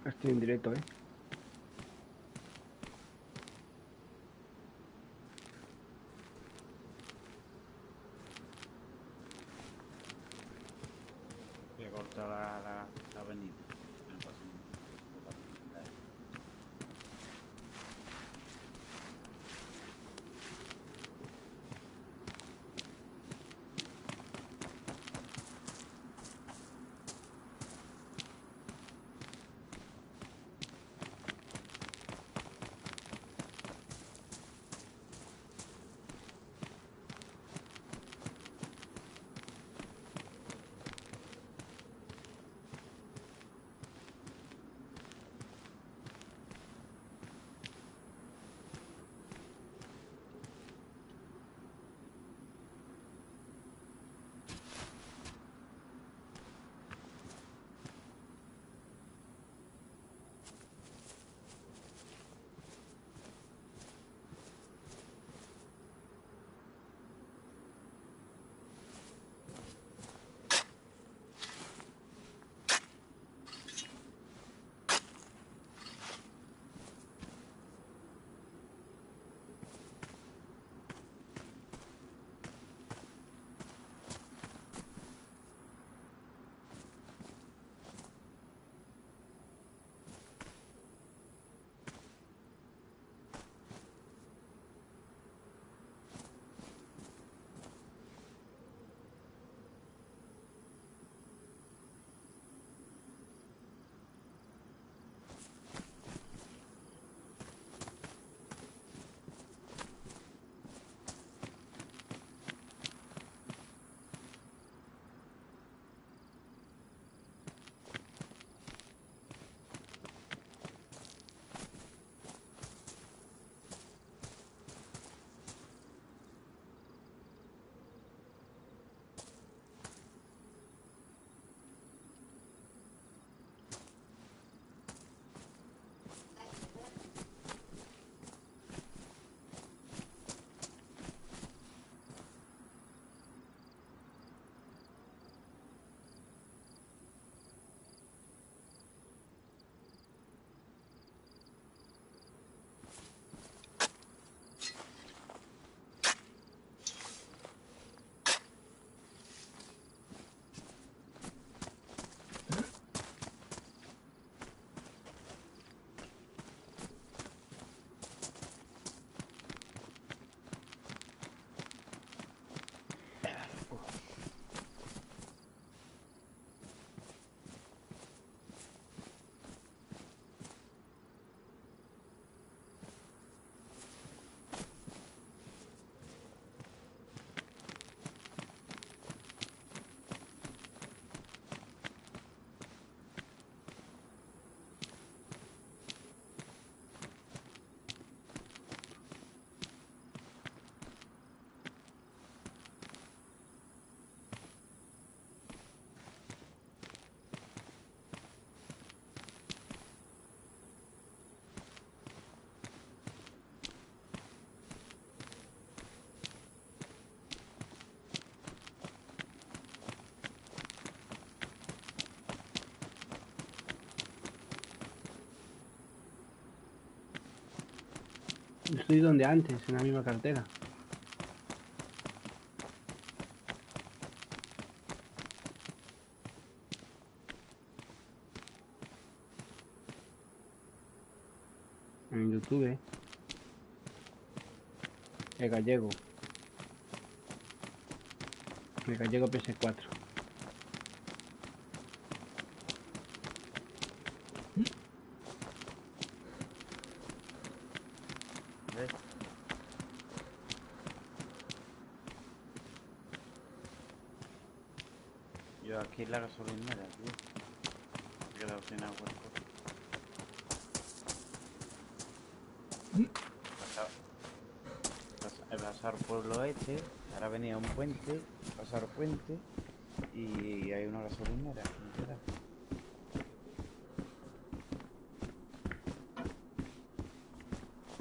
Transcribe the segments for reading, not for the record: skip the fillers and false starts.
Estoy en directo, ¿eh? Voy a cortar la avenida. No pasa nada. Estoy donde antes, en la misma cartera. En YouTube. El gallego. El gallego PS4. ¿Ves? Yo aquí en la gasolinera, tío. Me he quedado sin agua. Pasar pueblo este, ahora venía un puente, pasar puente y hay una gasolinera. Mira.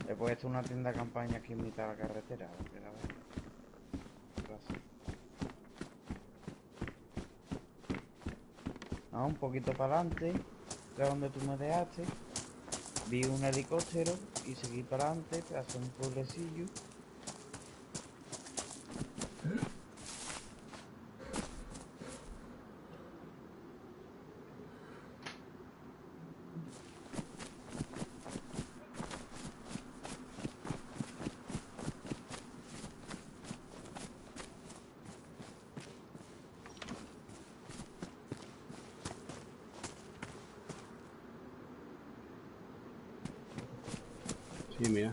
He puesto una tienda de campaña aquí en mitad de la carretera. Pero a ver. Gracias. Ah, un poquito para adelante de donde tú me dejaste, vi un helicóptero y seguí para adelante, hacia un pueblecillo. Sí, mira.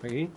Aquí.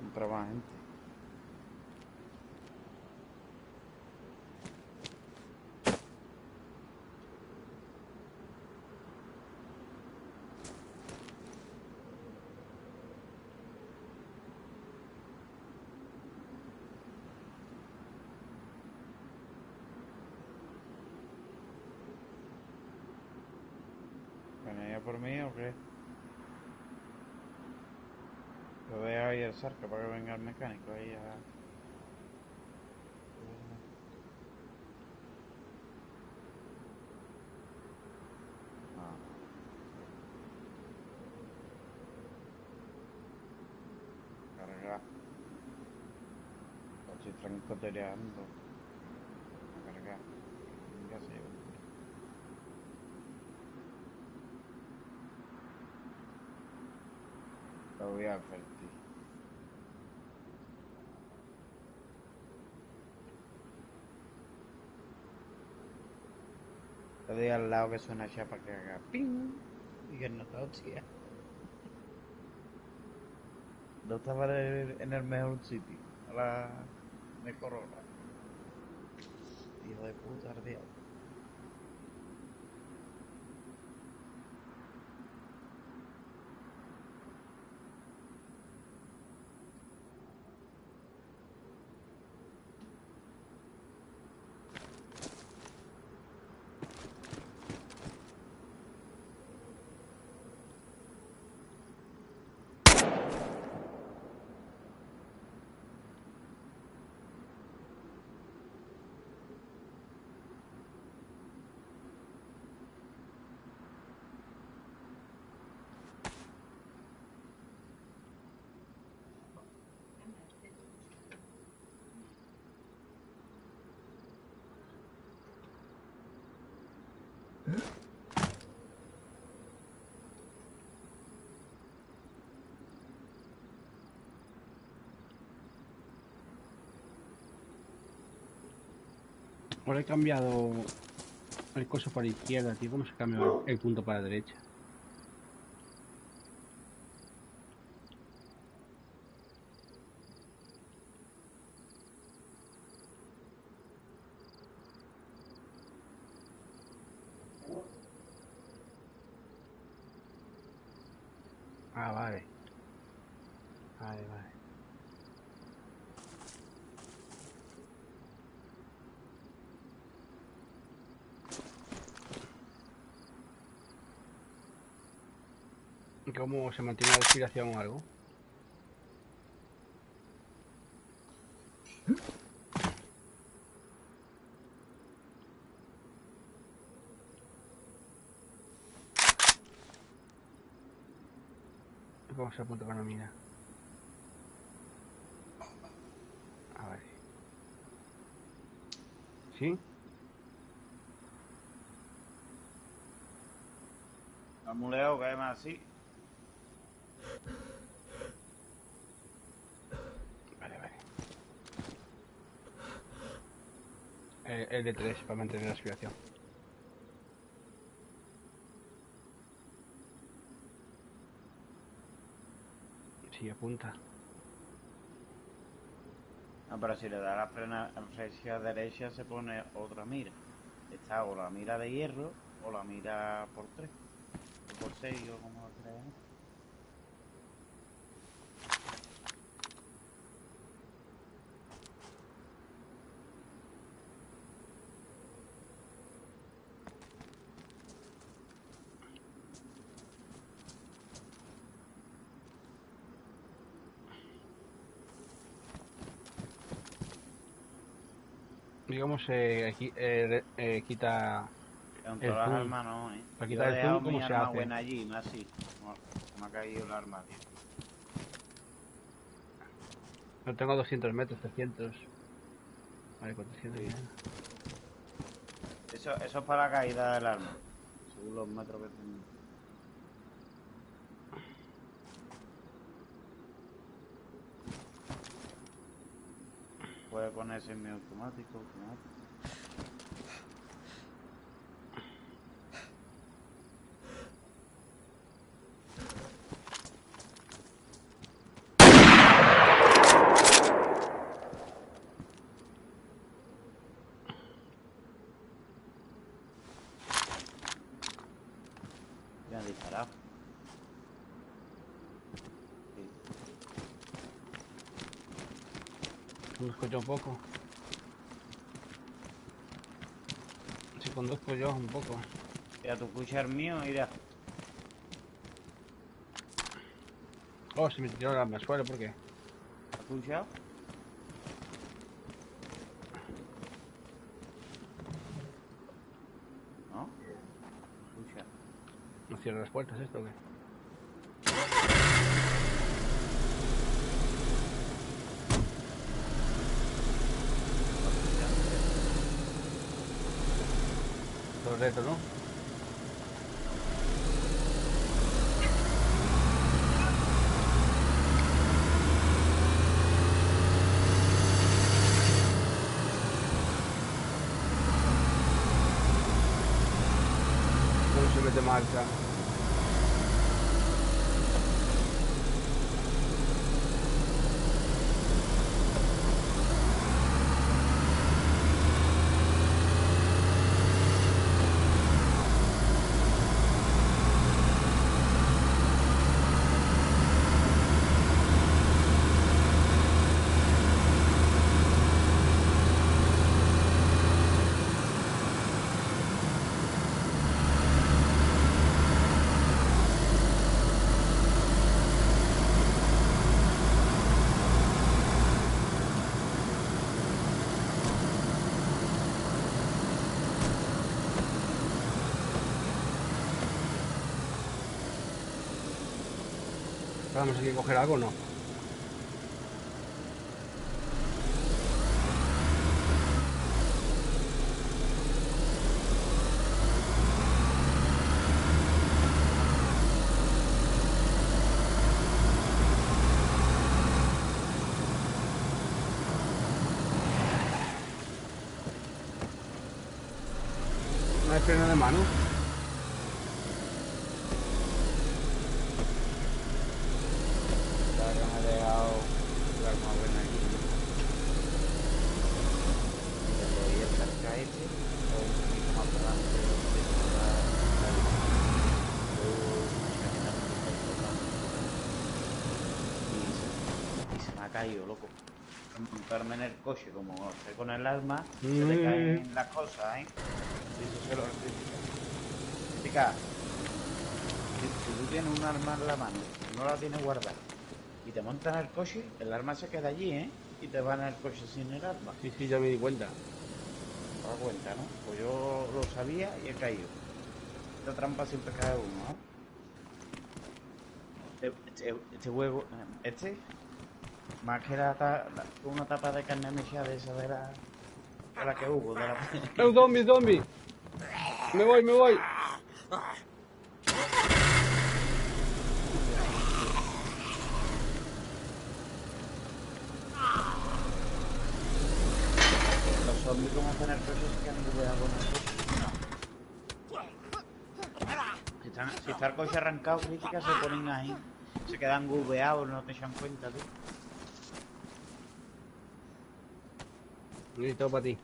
Entraba gente. ¿Venía por mí o qué? Lo dejo ahí el cerca para que venga el mecánico ahí a... Ah, cargar. Lo estoy francotireando. A cargar. Ya se lleva. Lo voy a advertir. Le doy al lado que suena chapa que haga ping y que no te hostia. No estaba en el mejor sitio. A la mejor hora. Hijo de puta ardiado. Ahora he cambiado el coso para la izquierda, tío. ¿Cómo se cambia el punto para la derecha? Ah, vale. Vale, vale. ¿Cómo se mantiene la respiración o algo? ¿Cómo se apunta con la mira? A ver. ¿Sí? Vamos lejos, que además así. Vale, vale. El de 3 para mantener la respiración. Sí, apunta. No, pero si le da la flecha derecha se pone otra mira. Está o la mira de hierro o la mira por 3. O por 6 o como lo quieras llamar. Digamos, aquí, quita En el todas las zoom. armas no, ¿eh? Para Yo quitar he el dejado zoom, ¿cómo mi se arma hace? buena allí, no así. Me ha caído el arma, tío. No tengo 200 metros, 300. Vale, 400 Sí. ya. Eso es para la caída del arma. Según los metros que tengo. Puede poner semiautomático, automático. Me han disparado. Sí. ¿Me escucho un poco? Si conduzco yo un poco. Mira, tú escuchas el mío, mira. Oh, se me tiró el arma al suelo, ¿por qué? ¿Has escuchado? ¿No? Escucha. ¿No cierra las puertas esto o qué? Todo reto, ¿no? ¿Cómo se mete marcha? ¿Vamos aquí a coger algo o no? No hay freno de mano. Claro que me he dejado el arma buena aquí. Y le doy el cerca este, o un poquito más para adelante, y se me ha caído, loco. Montarme en el coche, como estoy con el arma, se te caen las cosas, ¿eh? Y eso se lo critica. Si tú tienes un arma en la mano, no la tienes guardada, y te montas en el coche, el arma se queda allí, ¿eh? Y te vas en el coche sin el arma. Sí, sí, ya me di cuenta. Te das cuenta, ¿no? Pues yo lo sabía y he caído. Esta trampa siempre cae uno, ¿no? Este huevo, más que una tapa de carne mechada de esa de la que hubo, de la... ¡Un zombie, zombie! Me voy, me voy. Los zombies como hacen el coche se quedan bugueados con el coche. Si está el coche arrancado, críticas se ponen ahí. Se quedan bugueados, no te echan cuenta, tú. Listo para ti.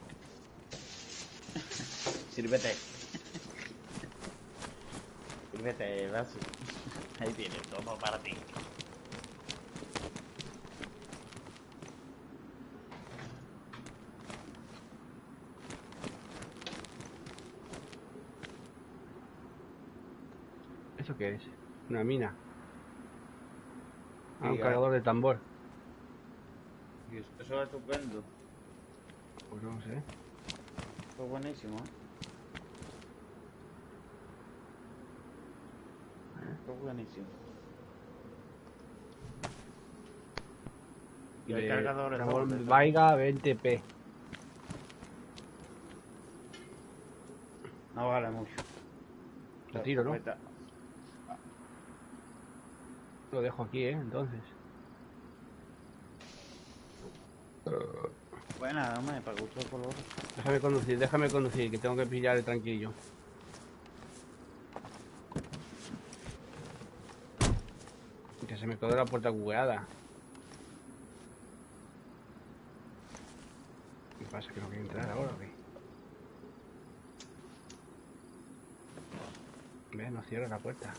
Sírvete. Sírvete, Basu. Ahí tienes, todo para ti. ¿Eso qué es? Una mina. Ah, Sí, un cargador de tambor. Eso es estupendo. Pues no sé. Eso es buenísimo, ¿eh? Eso es buenísimo. Y hay cargadores dobles. Vaiga 20p. No vale mucho. Lo tiro, ¿no? Lo dejo aquí, entonces. Buena, hombre, para gusto de color. Déjame conducir, que tengo que pillar el tranquillo. Que se me quedó la puerta bugueada. ¿Qué pasa? ¿Que no quiero entrar ahora o qué? ¿Ves? No cierra la puerta.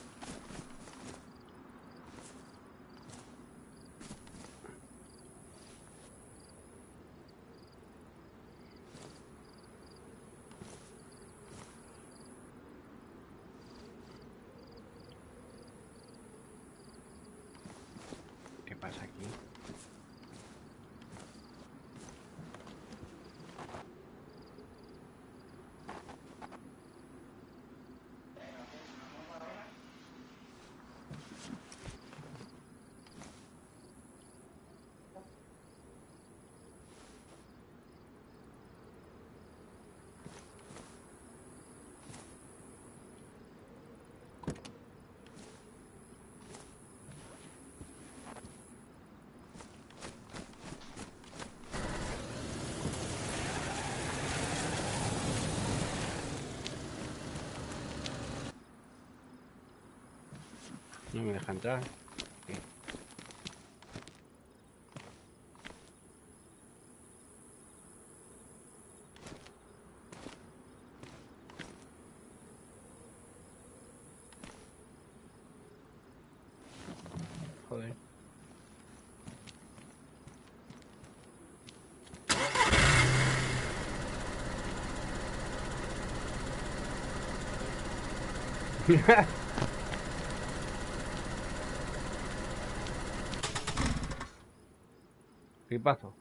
¿Qué pasa aquí? No me deja entrar. ¿Qué? Joder. ¿Qué pasó?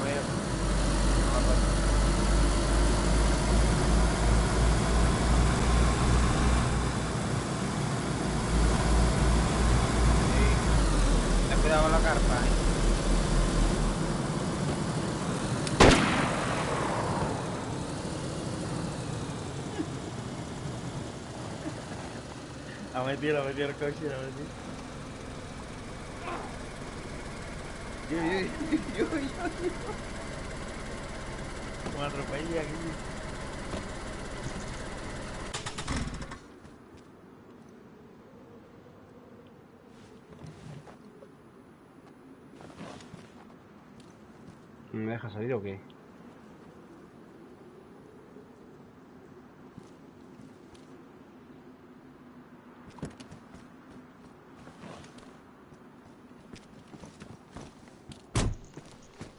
veo. No la puedo. Sí. Ten cuidado con la carpa, La metí el coche, la metí. Yo. Me atropellé aquí. ¿Me deja salir o qué?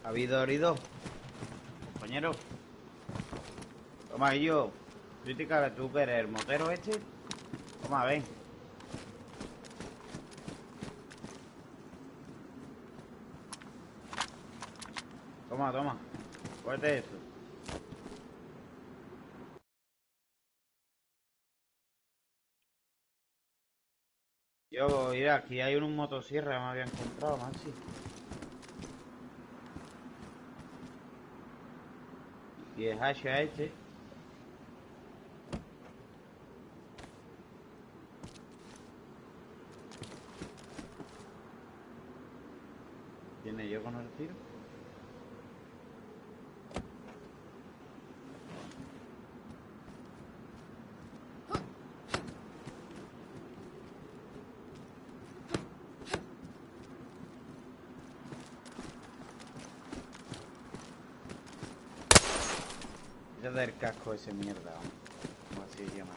¿Ha habido herido? Compañero. Toma, yo. Crítica, tú que eres el motero este. Toma, ven. Toma. Cógete esto. Yo, mira, aquí hay un motosierra que me había encontrado, Maxi. Y es hacha este. Tiene yo con el tiro. Ya del casco ese mierda, como así se llama.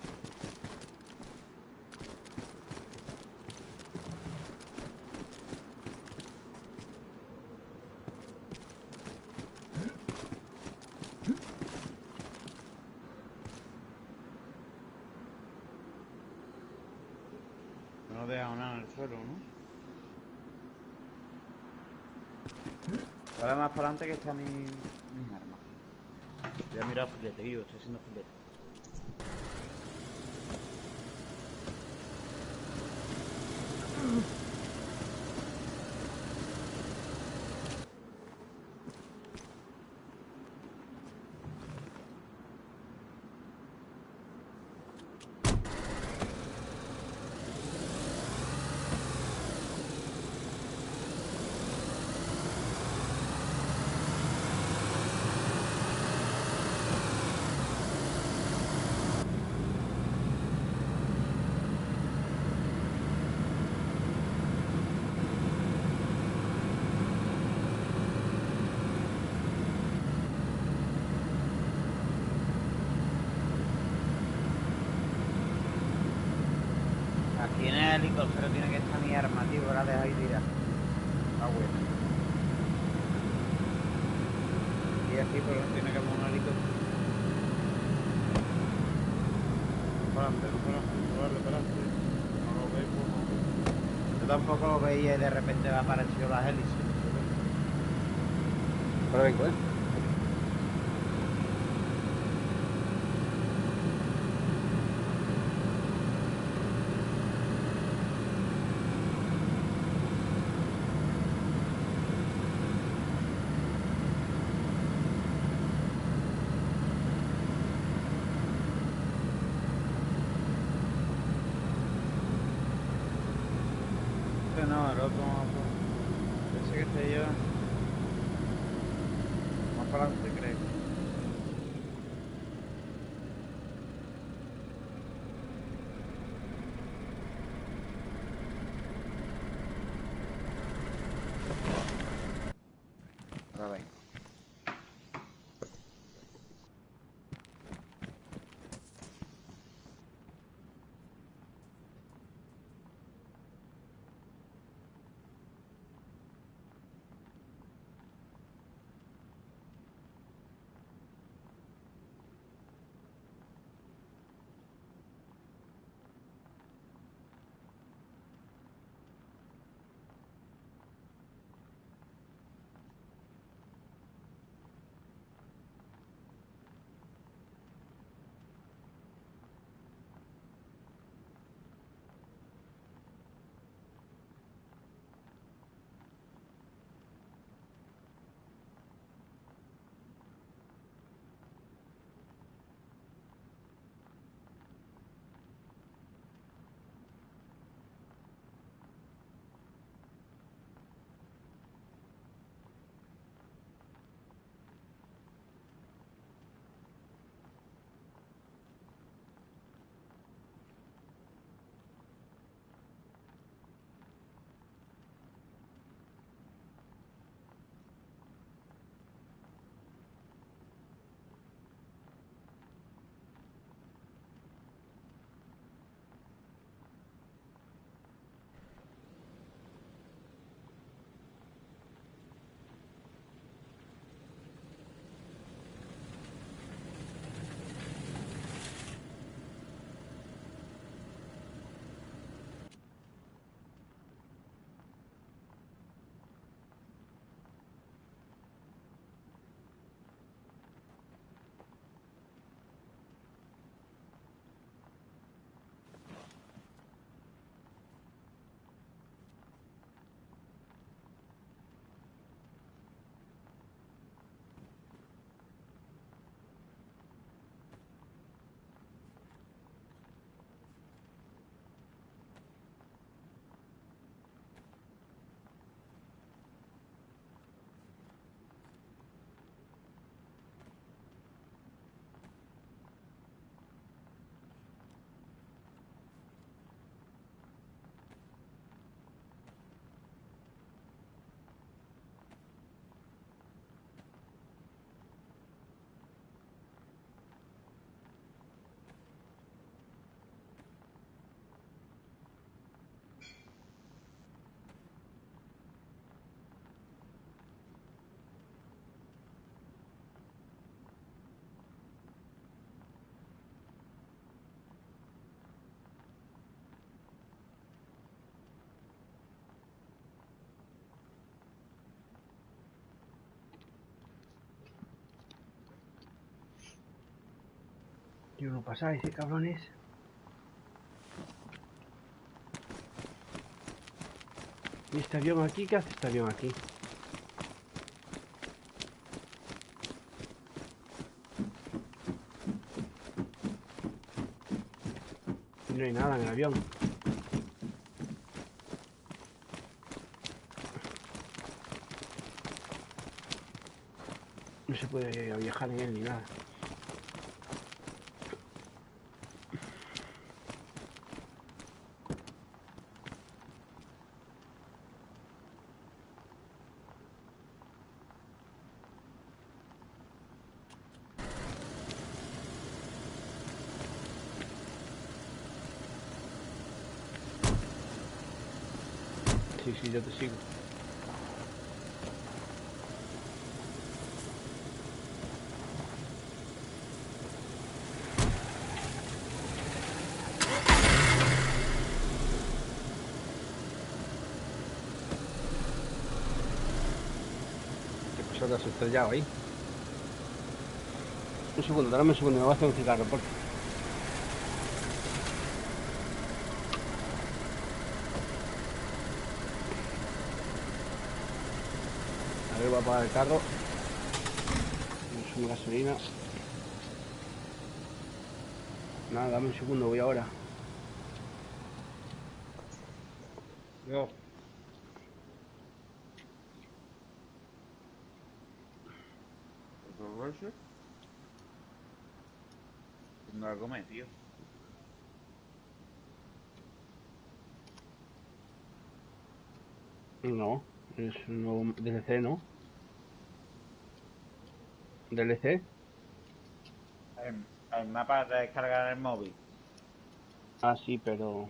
No deja nada en el suelo, ¿no? Dale más para adelante que está mis armas. Voy a mirar filete, tío, estoy haciendo filete. Aquí en el helicóptero tiene que estar mi arma, tío, que la dejáis tirar. Ah, bueno. Y aquí por donde tiene que poner un helicóptero. Para adelante, para adelante. No lo veis, pues no. Yo tampoco lo veía y de repente me apareció las hélices. Ahora vengo, No, el otro más pensé que te lleva más para adelante, creo. Ahora ven. Aquí no pasáis, cabrones. ¿Y este avión aquí? ¿Qué hace este avión aquí? No hay nada en el avión. No se puede viajar en él ni nada. Sí, yo te sigo. ¿Qué pasó? ¿Te has estrellado ahí? Un segundo, dame un segundo, me voy a hacer un cigarro, por favor. A ver, voy a apagar el carro. Consumo gasolina. Nada, dame un segundo, voy ahora. Yo. No la comes, tío. No, es un nuevo DLC, ¿no? DLC. El mapa de descargar en el móvil. Ah, sí, pero...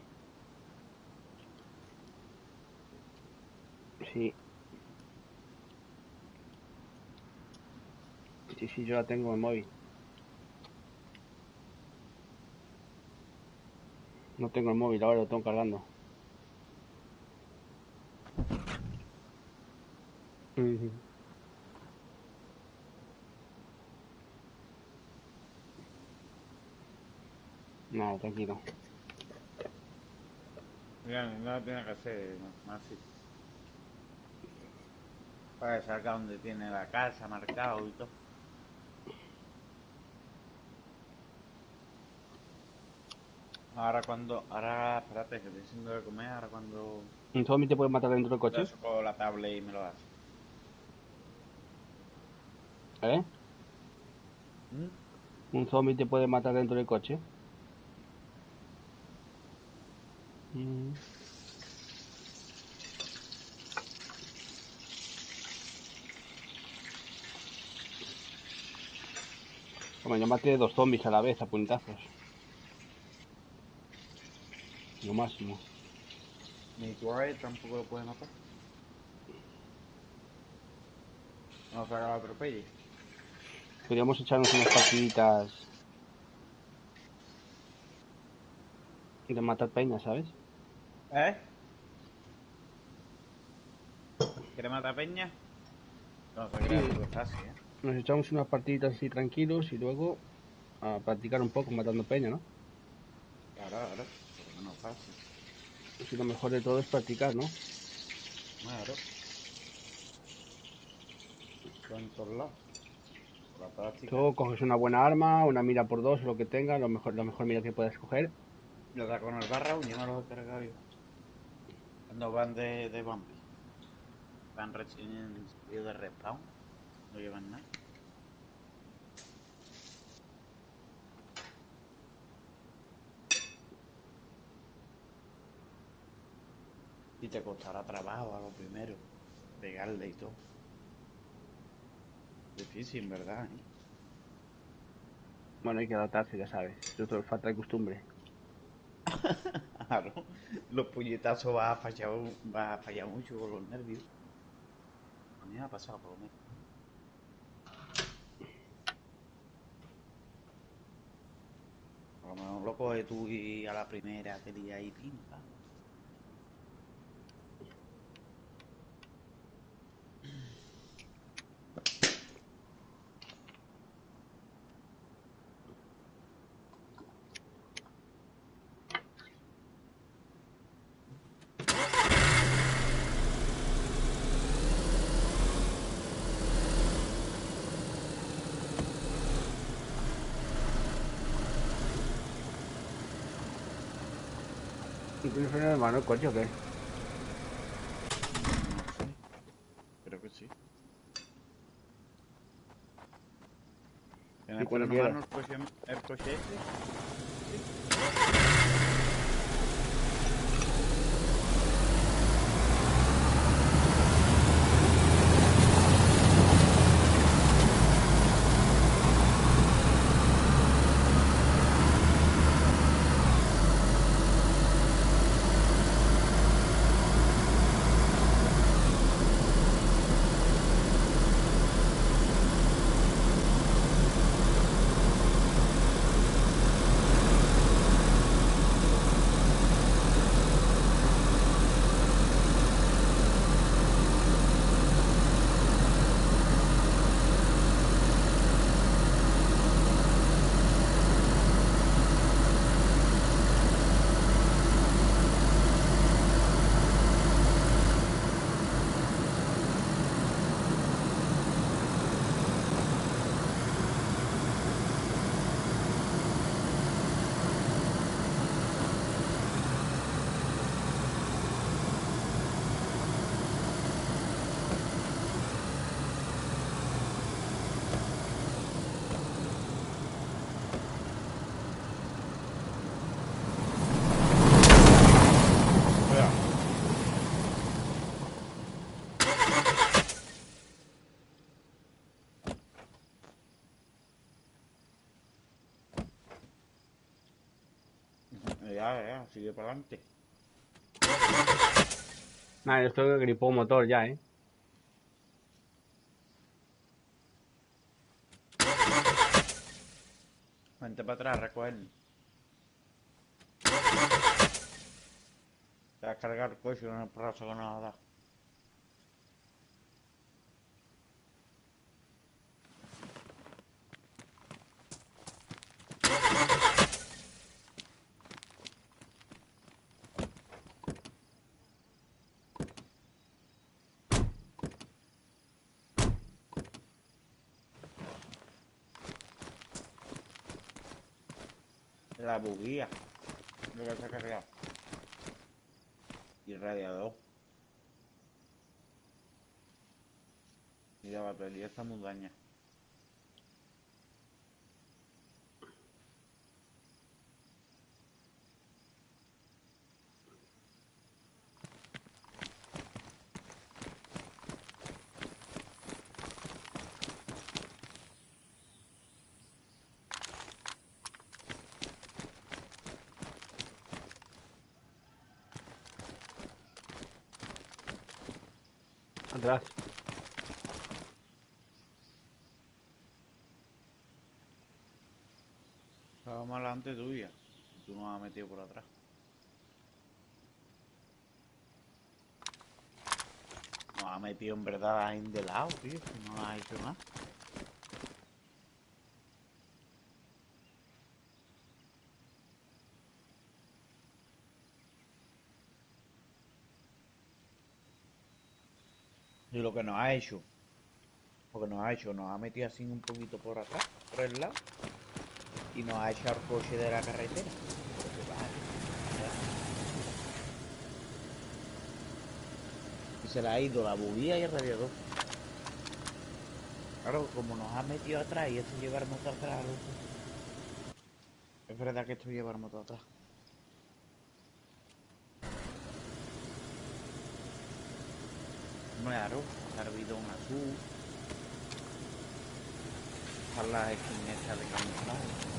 Sí. Sí, yo la tengo en móvil. No tengo el móvil, ahora lo tengo cargando. Ujú. Nada, tranquilo. Ya, no tiene que ser más así. Para que salga donde tiene la casa marcado y todo. Ahora, espérate, que estoy haciendo de comer, ahora cuando ¿Un zombie te puede matar dentro del le coche? saco la tablet y me lo hace. ¿Eh? ¿Mm? ¿Un zombie te puede matar dentro del coche? Mm. Hombre, yo maté 2 zombies a la vez a puñetazos. Lo máximo. Ni tú a él tampoco lo puedes matar. No saca la atropelle. Podríamos echarnos unas partiditas de matar peña, ¿sabes? ¿Eh? ¿Quieres matar a Peña? No se crea Sí. tú que es fácil, ¿eh? Nos echamos unas partiditas así tranquilos y luego a practicar un poco matando peña, ¿no? Claro, pero no es fácil. Si lo mejor de todo es practicar, ¿no? Claro, todo en todos lados. Por la práctica. Tú coges una buena arma, una mira por dos, lo que tenga, la mejor mira que puedas coger. Yo da con el barra, yo me los he cargado yo. Cuando van de Bumpy. Van recién salido de respawn. No llevan nada. Y te costará trabajo a lo primero. Pegarle y todo. Difícil, ¿verdad? ¿Eh? Bueno, hay que adaptarse, ya sabes. Esto es falta de costumbre. Claro. Los puñetazos vas a fallar mucho con los nervios. A mí me ha pasado por lo menos. A lo mejor lo coges tú y a la primera te lías y pimpa. ¿Y tiene freno de mano el coche o qué? No sé. Creo que sí. ¿Tiene Sí, freno de cualquiera. mano el coche este? Sí. Ya, sigue para adelante. Nada, yo estoy que gripó motor ya, ¿eh? Vente para atrás, recogerme. Te vas a cargar el coche con el brazo que nos ha dado. La bujía. Lo que se ha cargado. Y el radiador. Y la batería está muy dañada. Atrás. Estaba más adelante tuya. Y tú nos has metido por atrás. Nos ha metido en verdad ahí de lado, tío. Que no nos ha hecho nada. Y lo que nos ha hecho. Lo que nos ha hecho, nos ha metido así un poquito por atrás, por el lado. Y nos ha echado el coche de la carretera. Y se le ha ido la bujía y el radiador. Claro, como nos ha metido atrás y esto lleva el motor atrás, loco. Es verdad que esto lleva el motor atrás. Claro, ha servido un azul. Para las esquinetas de camuflaje.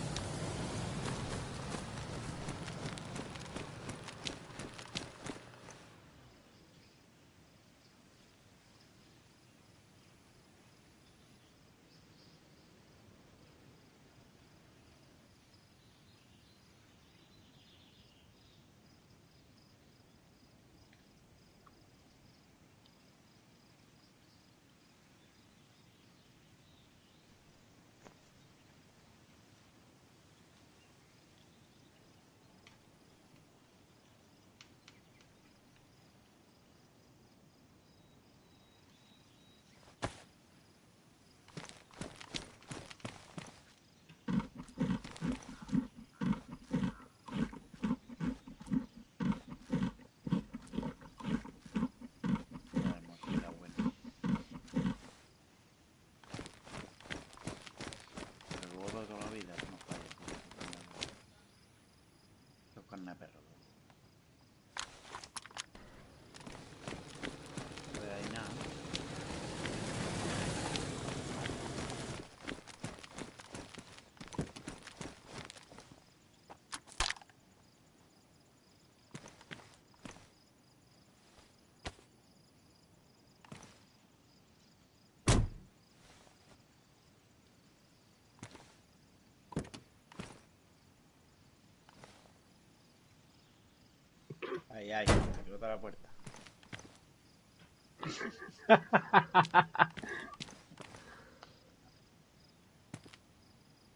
Ay, explota la puerta.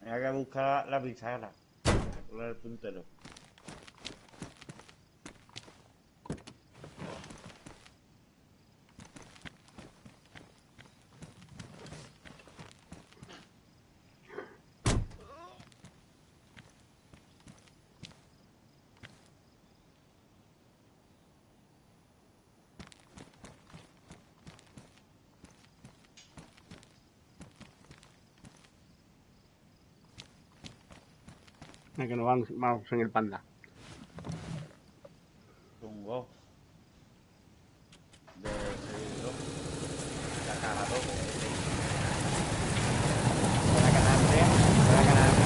Hay que buscar la bisagra. Con el puntero. Que nos vamos en el panda. Chungo. De seguirlo. La caga todo. Para ganarte. Para ganarte.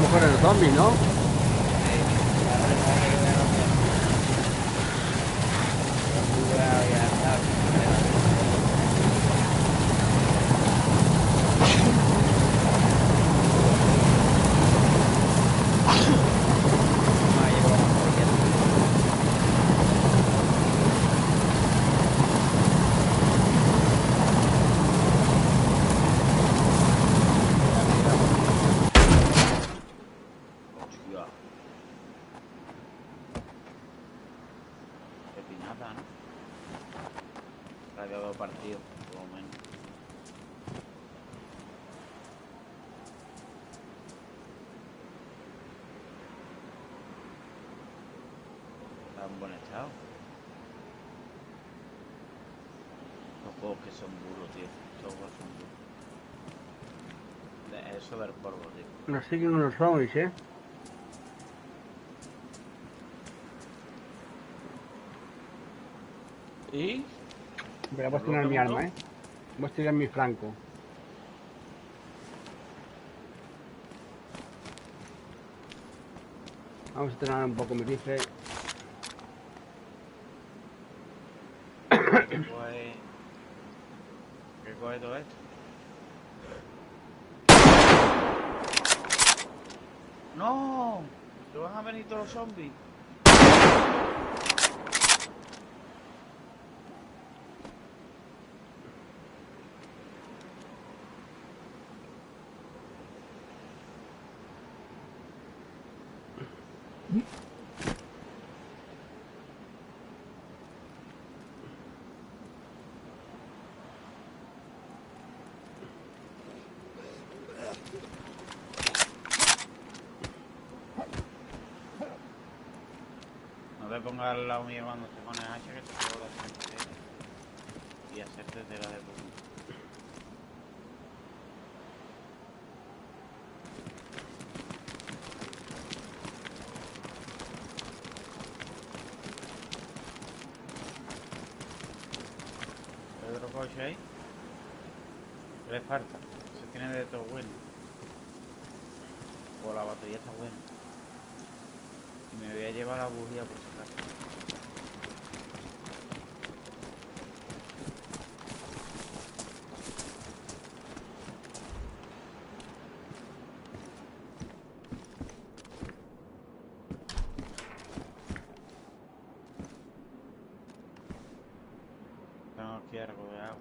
como corren los zombies, ¿no? Partido, por lo menos. Está en buen estado. Los juegos que son duros, tío. Los juegos son duros. Eso del polvo, tío. Nos siguen unos zombies, ¿eh? ¿Y? Pero voy a tirar mi arma, ¿eh? Voy a tirar mi franco. Vamos a entrenar un poco mi rifle. ¿Qué coge todo esto? ¡No! ¿Se van a venir todos los zombies? No te pongas al lado mío cuando te pones hacha, que te puedo la gente y hacerte de la de puta. ¿Hay otro coche ahí? ¿Qué le falta? Se tiene de todo bueno. O la batería está buena. Y me voy a llevar la bujía por si acaso. Tengo aquí algo de agua.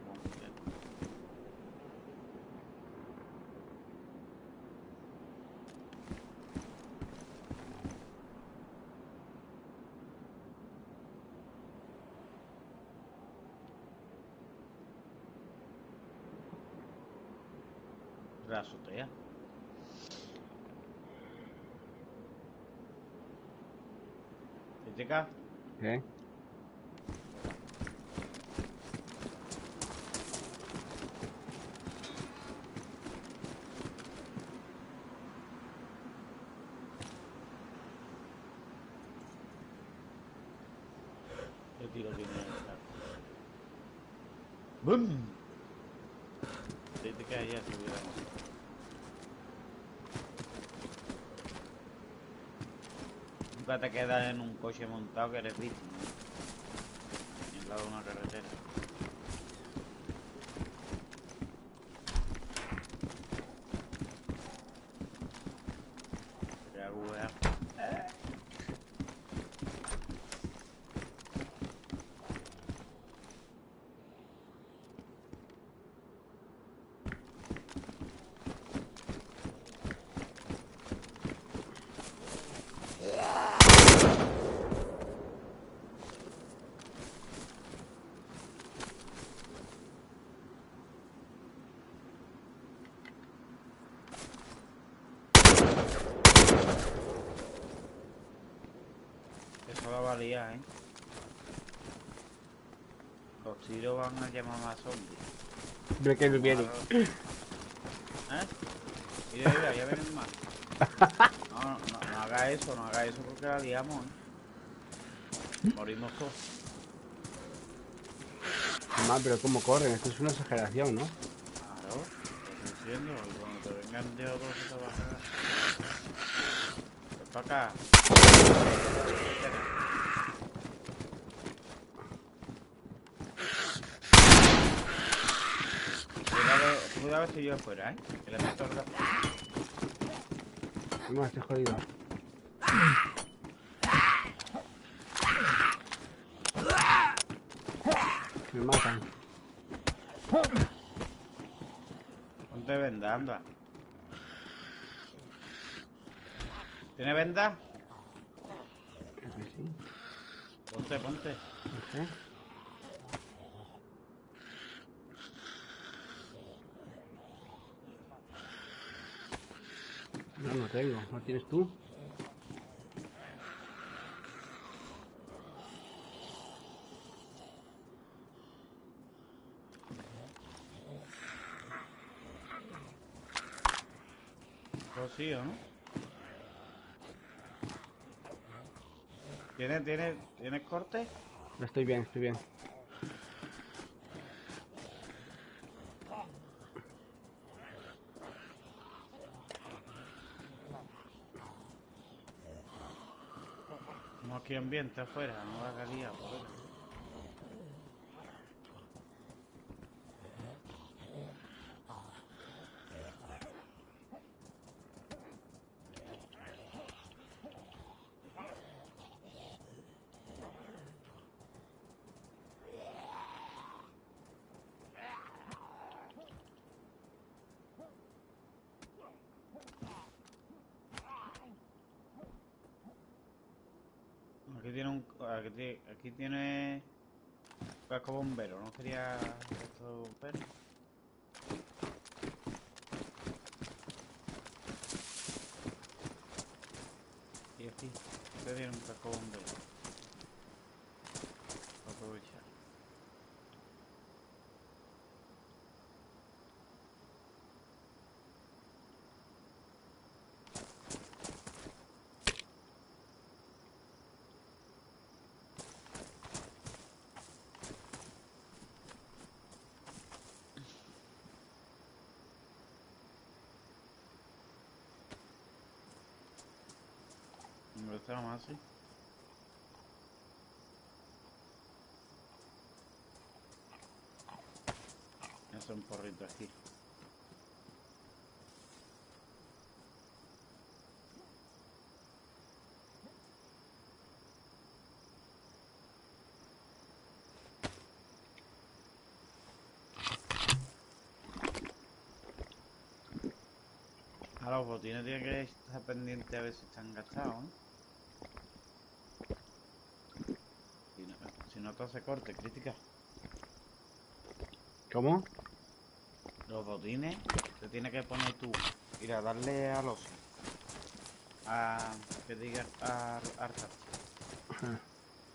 La azotea. ¿TTK? ¿Eh? ¿Qué tiro tiene el saco? ¡Bum! TTK ya se hubiera montado. Nunca te quedas en un coche montado que eres víctima, ¿no? En el lado de una carretera. Qué agujea. Eso la valía, ¿eh? Los tiros van a llamar más zombies. Ve que viene. ¿Eh? Mira, ya vienen más. No haga eso, no haga eso porque la liamos, ¿eh? Morimos todos. Mamá, pero cómo corren, esto es una exageración, ¿no? Claro, lo estoy diciendo, y cuando te vengan de otros se te va a cagar. Para acá. Cuidado si yo afuera, ¿eh? Que le meto el gato. No, estoy jodido. Me matan. Ponte venda, anda. ¿Tiene venda? Creo que sí. Ponte. No sé. No, no tengo. ¿No tienes tú? Rocío, ¿no? ¿Tienes corte? Estoy bien, estoy bien. Como aquí ambiente afuera, no va a liar afuera. Aquí tiene casco bombero, ¿no quería esto bombero? Y aquí te tiene un casco bombero. Para aprovechar. Me gusta más así. Hace un porrito aquí. A los botines tiene que estar pendiente a ver si están gastados, ¿no? Si no te hace corte, crítica. ¿Cómo? Los botines te tienes que poner tú. Ir a darle al oso. Que diga al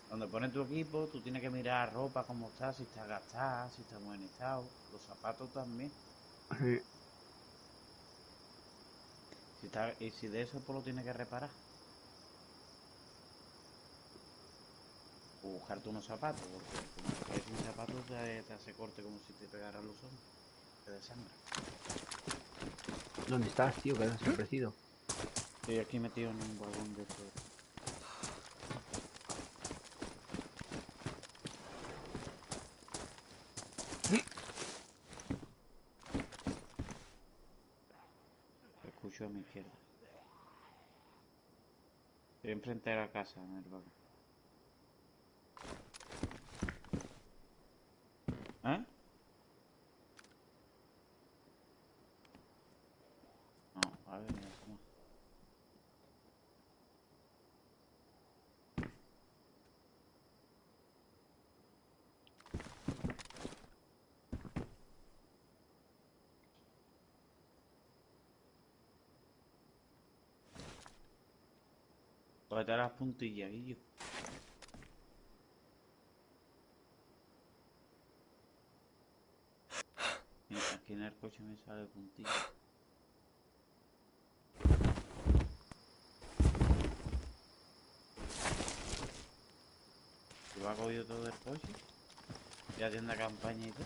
donde pones tu equipo, tú tienes que mirar ropa cómo está, si está gastada, si está en buen estado. Los zapatos también. Sí. Y si de eso, pues lo tienes que reparar. O buscarte unos zapatos, porque sin zapatos te hace corte como si te pegaran los ojos. Te desangra. ¿Dónde estás, tío? Que has desaparecido. Estoy aquí metido en un vagón de fuera. Te escucho a mi izquierda. Estoy enfrente de la casa, en el vagón. ¿Eh? No, a ver, mira, ¿cómo? Cógete las puntillas, Guillo. Mira, aquí en el coche me sale puntilla. Lo ha cogido todo el coche. Ya tiene la campaña y todo.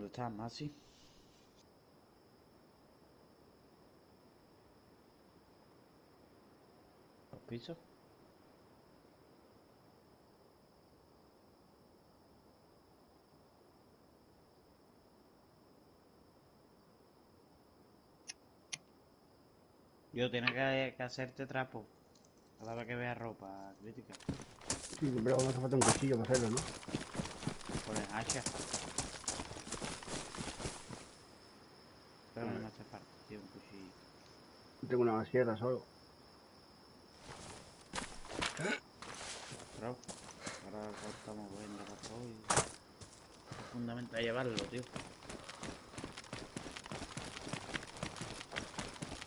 ¿Dónde está Masi? ¿Los pisos? Yo tengo que hacerte trapo. Cada vez que veas ropa crítica. Sí, pero no hace falta un cuchillo para hacerlo, ¿no? Pones hacha. Pero no me hace falta, tío, un cuchillo. Tengo una sierra solo. Pero ahora cortamos venda para todo y es fundamental llevarlo, tío.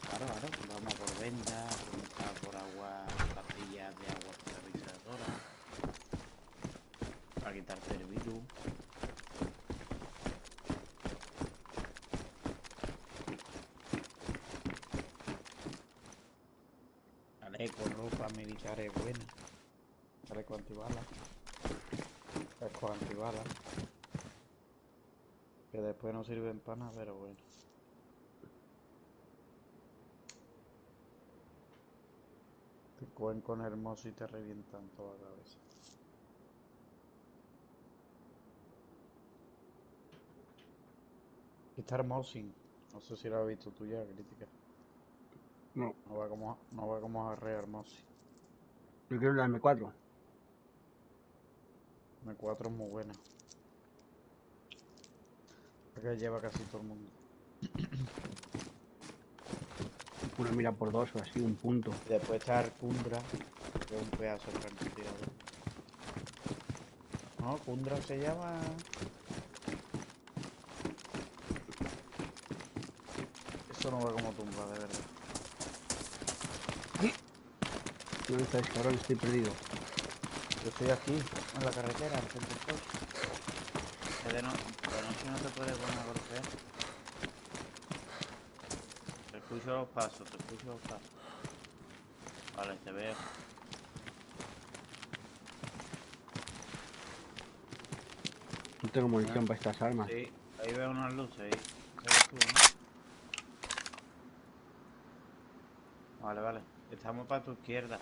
Claro, vamos a por venda, preguntar por agua, pastillas de agua estabilizadora, para quitarte el virus. Chaleco, ropa militar es buena. Chaleco antibalas. Casco antibalas. Que después no sirven para nada, pero bueno. Te cogen con hermoso y te revientan toda la cabeza. Aquí está Hermosing. No sé si lo has visto tú ya, crítica. No, No va como a re Hermosing. yo quiero la M4. M4 es muy buena. Porque lleva casi todo el mundo. Una mira por dos o así, un punto. Y después está el Kundra, que es un pedazo de francotirador. No, Kundra se llama... Eso no va como tumba, de verdad. ¿Dónde estáis, cabrón? Estoy perdido. Yo estoy aquí, en la carretera, en frente del coche. Que de noche no te puedes poner a golpear. Te escucho los pasos. Vale, te veo. No tengo munición para estas armas. Sí, ahí veo unas luces ahí. ¿Sabes tú, no? Vale. Estamos para tu izquierda.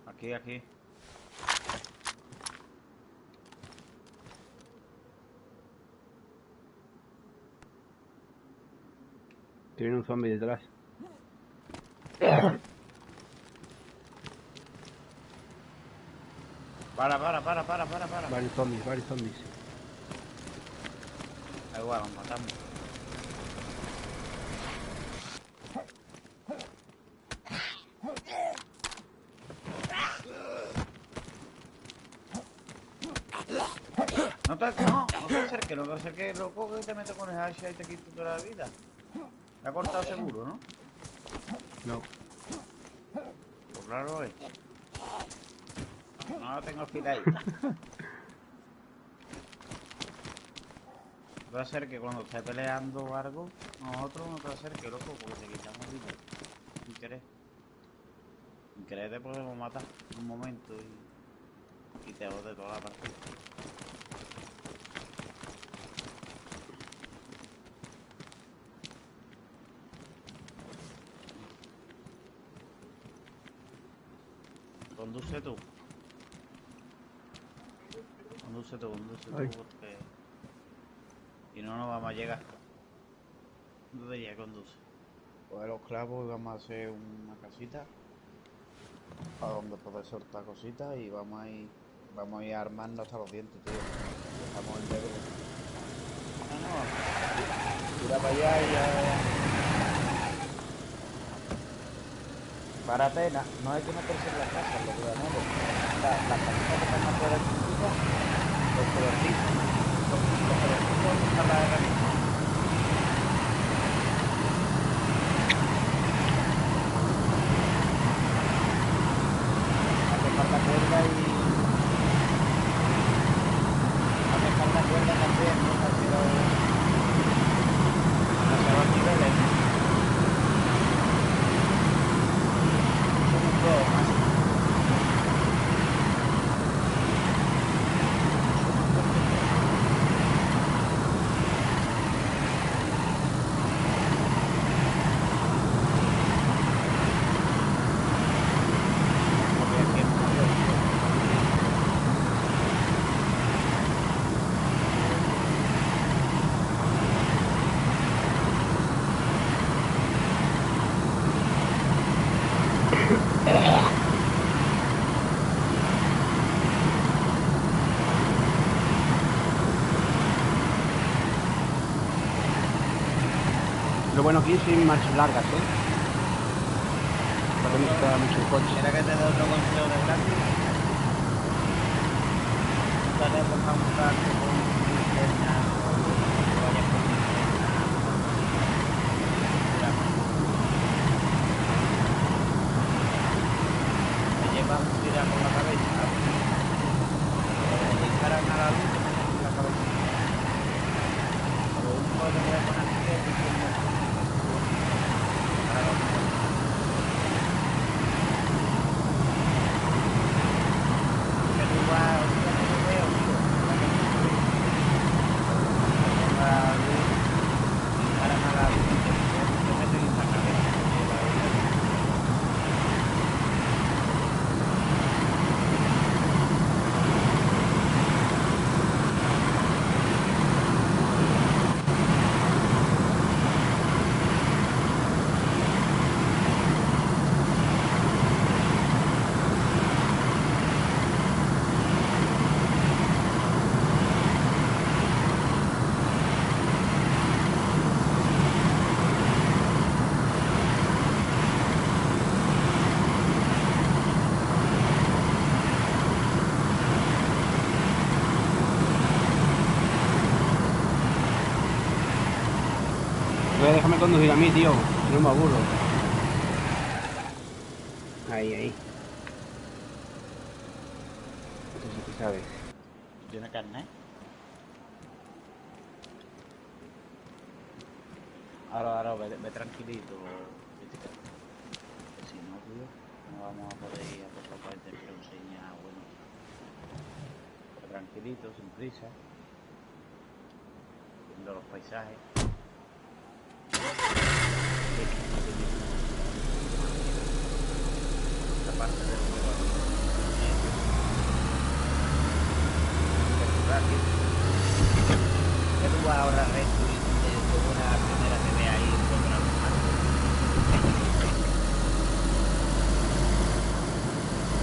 Aquí. Que viene un zombie detrás. Para. Varios zombies. Da igual, los matamos. No te acerques, loco, que te meto con el hacha y te quito toda la vida. Me ha cortado seguro, ¿no? No. Pues claro es. No la tengo afiladita. Va a ser que cuando esté peleando o algo, nosotros no te va a hacer que loco, porque te quitamos vida. Sin querer te podemos matar en un momento y te jode toda la partida. Conduce tú. Ay. Porque... Y no nos vamos a llegar. ¿Dónde ya conduce? Coge los clavos y vamos a hacer una casita. Para donde poder soltar cositas y vamos a ir armando hasta los dientes, tío. Estamos en negro. No. Tira para allá y ya... Párate, no hay que meterse en la casa, lo que ganamos. Las casitas que están afuera del chiquito, los cobertizos, están las herramientas. Hace falta cuerda también, ¿no? Así los niveles. Lo bueno aquí es sin marchas largas, para que no se te da mucho el coche. ¿Quieres que te dé otro consejo de gratis? No te dejes montarte con un linterna o que vayas con linterna. Te llevas un tira con la cabeza. Te disparan a la luz y te metes en la cabeza. Lo único que te voy a poner aquí es que Déjame conducir a mí, tío, si no me aburro. Ahí. Eso sí que sabes. ¿Tiene carnet? Ahora, ve tranquilito. Que si no, tío, no vamos a poder ir a por la parte de enseñar, bueno. Ve tranquilito, sin prisa. Viendo los paisajes. Esta parte del juego. Que tú vas ahora recto y de buena primera te ve ahí contra los manos.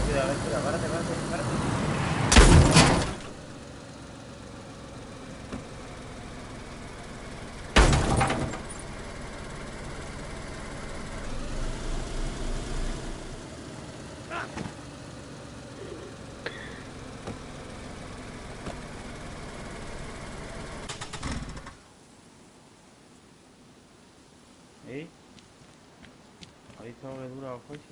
Cuidado, párate. ¿Has visto lo que dura los coches?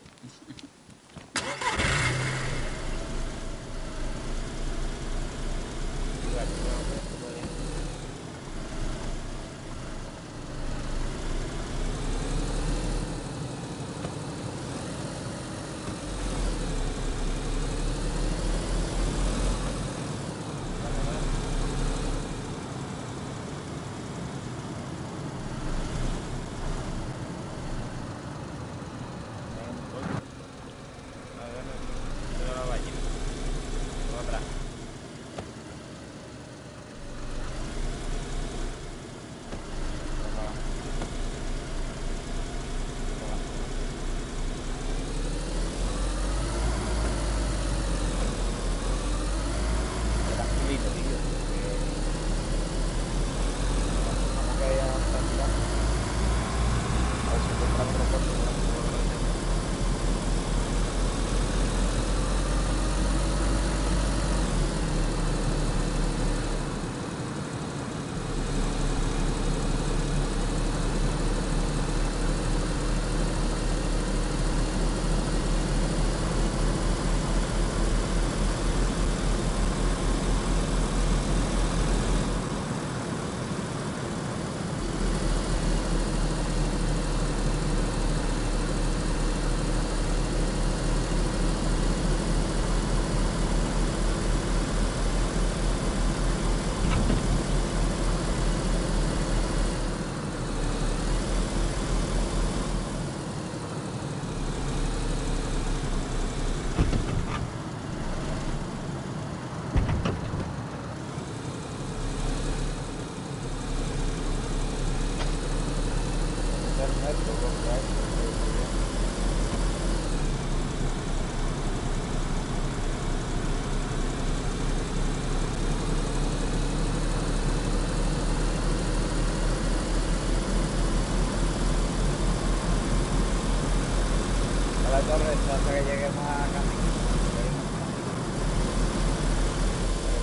hasta que lleguemos a Camino.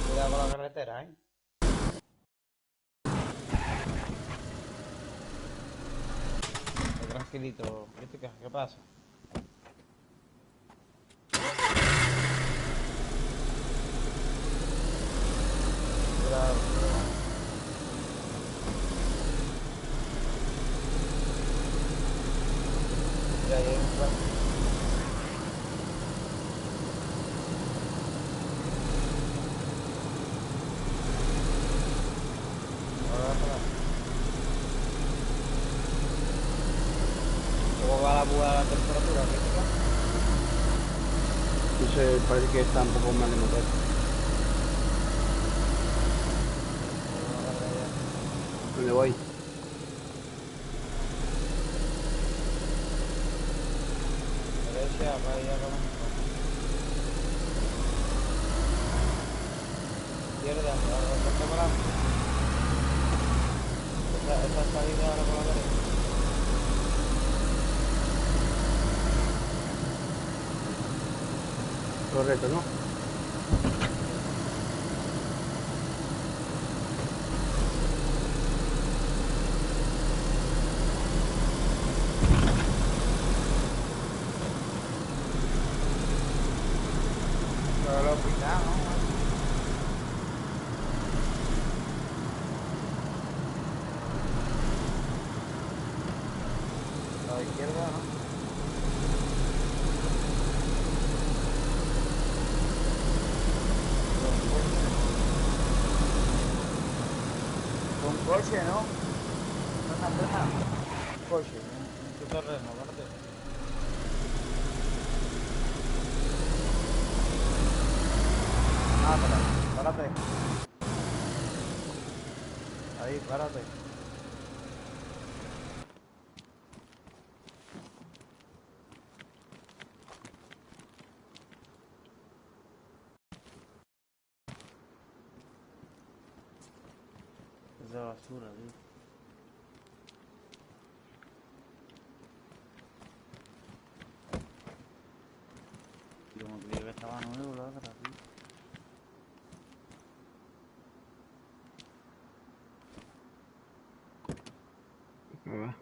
Cuidado con la carretera, ¿eh? Tranquilito, crítica, ¿qué pasa? Cuidado, cuidado. Ya hay un plan. ¿Cómo va la temperatura, crítica? Entonces parece que está un poco mal de motor. ¿Dónde voy? Derecha, para allá con izquierda, ahora para adelante. Esta salida ahora por la derecha. Correcto, ¿no? Pero lo hospital, ¿no? A la izquierda, ¿no? Con coche, ¿no? No tan plana. Coche, un terreno, aparte. Ah, párate. Ahí, párate. Es de basura, tío. Y como creía que estaba nuevo, la otra, tío. Ahí va.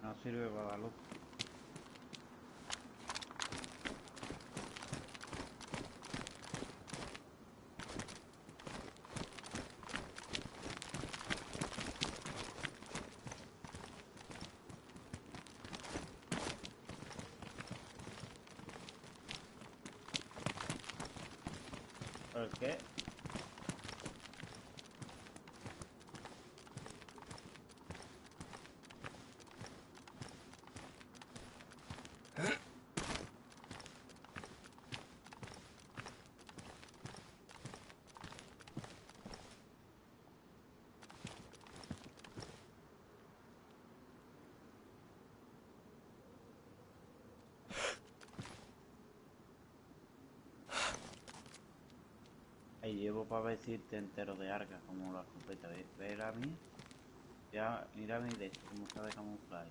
No sirve para la luz. ¿Por qué? Ahí llevo para vestirte entero de arca como la escopeta. ¿Ves la mía? Ya, mira mi de esto, cómo está de camuflaje.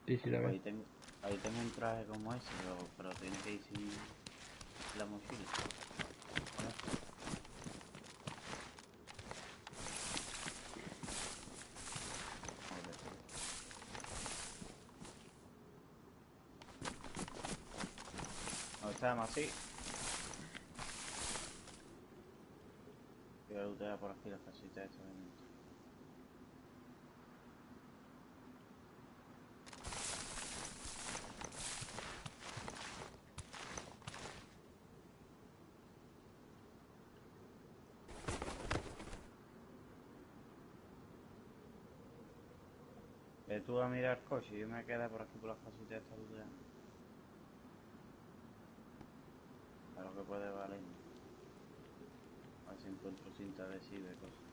Sí, sí, la Pues veo. ahí tengo un traje como ese, pero tiene que ir sin la mochila. Joder. No estamos así. Voy a lootear por aquí las casitas estas de momento. Ve tú a mirar el coche, yo me quedé por aquí por las casitas estas looteando. A lo que puede valer. A ver si encuentro cinta adhesiva y cosas.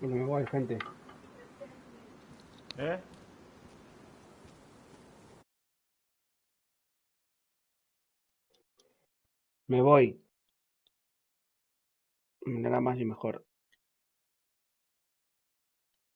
Bueno, me voy, gente. ¿Eh? Me voy. Me da más y mejor.